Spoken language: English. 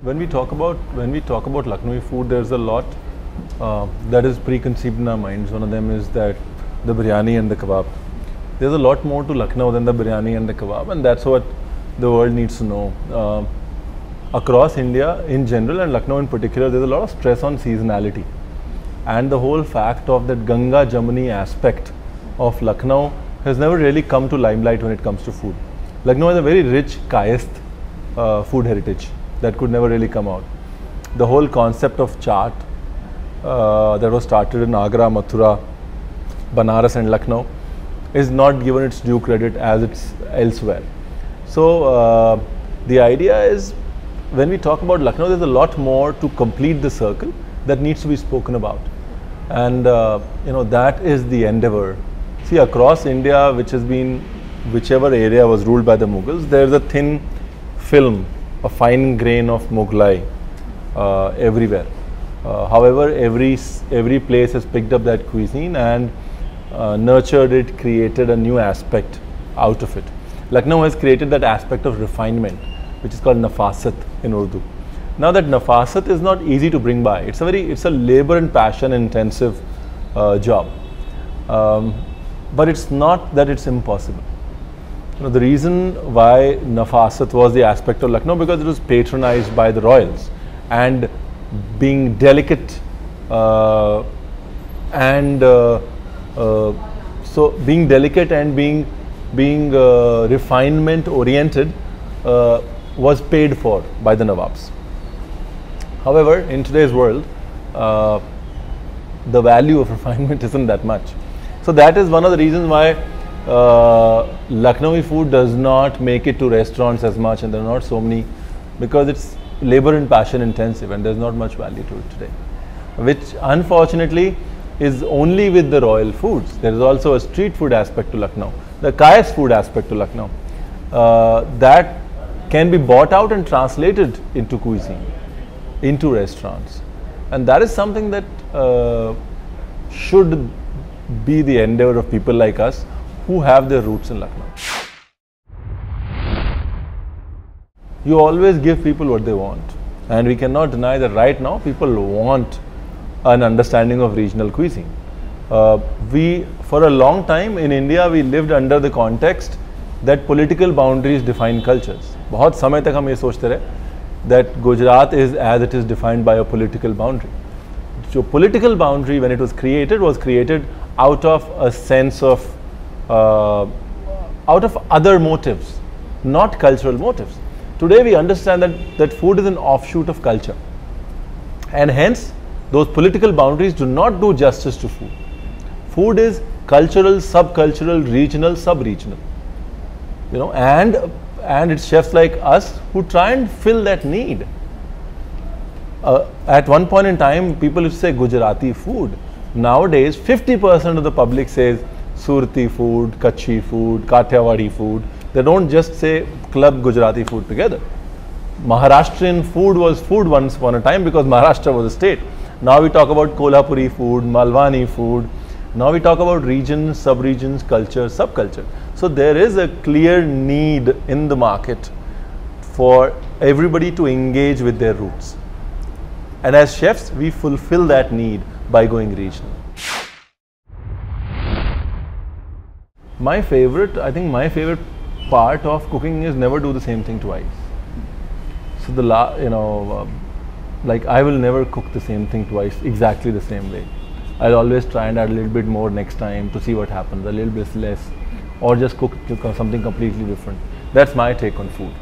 when we talk about Lucknowi food, there's a lot that is preconceived in our minds. One of them is that the biryani and the kebab. There's a lot more to Lucknow than the biryani and the kebab, and that's what the world needs to know. Across India in general and Lucknow in particular, there's a lot of stress on seasonality, and the whole fact of that Ganga Jamuni aspect of Lucknow has never really come to limelight when it comes to food. Lucknow has a very rich kayast food heritage that could never really come out. The whole concept of chaat that was started in Agra, Mathura, Banaras and Lucknow is not given its due credit as it's elsewhere. So the idea is, when we talk about Lucknow, there's a lot more to complete the circle that needs to be spoken about, and that is the endeavor. See, across India, whichever area was ruled by the Mughals, there's a thin film, a fine grain of Mughlai everywhere. However, every place has picked up that cuisine and nurtured it, created a new aspect out of it. Lucknow has created that aspect of refinement, which is called nafasat in Urdu. Now that nafasat is not easy to bring by. It's a labor and passion intensive job. But it's not that it's impossible. The reason why nafasat was the aspect of Lucknow, because it was patronized by the royals, and being delicate so being delicate and being refinement oriented was paid for by the Nawabs. However, in today's world, the value of refinement isn't that much. So that is one of the reasons why Lucknowi food does not make it to restaurants as much, and there are not so many, because it's labor and passion intensive and there's not much value to it today, which unfortunately is only with the royal foods. There is also a street food aspect to Lucknow, the kayas food aspect to Lucknow, that can be bought out and translated into cuisine, into restaurants, and that is something that should be the endeavor of people like us who have their roots in Lucknow. You always give people what they want, and we cannot deny that right now people want an understanding of regional cuisine. For a long time in India, we lived under the context that political boundaries define cultures. बहुत समय तक हम ये सोचते रहे that Gujarat is as it is defined by a political boundary. So political boundary, when it was created out of a sense of out of other motives, not cultural motives. Today we understand that food is an offshoot of culture, and hence those political boundaries do not do justice to food. Food is cultural, subcultural, regional, sub-regional, and it's chefs like us who try and fill that need. At one point in time, people used to say Gujarati food. Nowadays, 50% of the public says Surti food, Kachhi food, Kathiawadi food. They don't just say club Gujarati food together. Maharashtrian food was food once upon a time because Maharashtra was a state. Now we talk about Kolhapuri food, Malwani food. Now we talk about regions, sub-regions, culture, subculture. So there is a clear need in the market for everybody to engage with their roots. And as chefs, we fulfill that need by going regional. I think my favorite part of cooking is never do the same thing twice. So like I will never cook the same thing twice exactly the same way. I'll always try and add a little bit more next time to see what happens, a little bit less, or just cook something completely different. That's my take on food.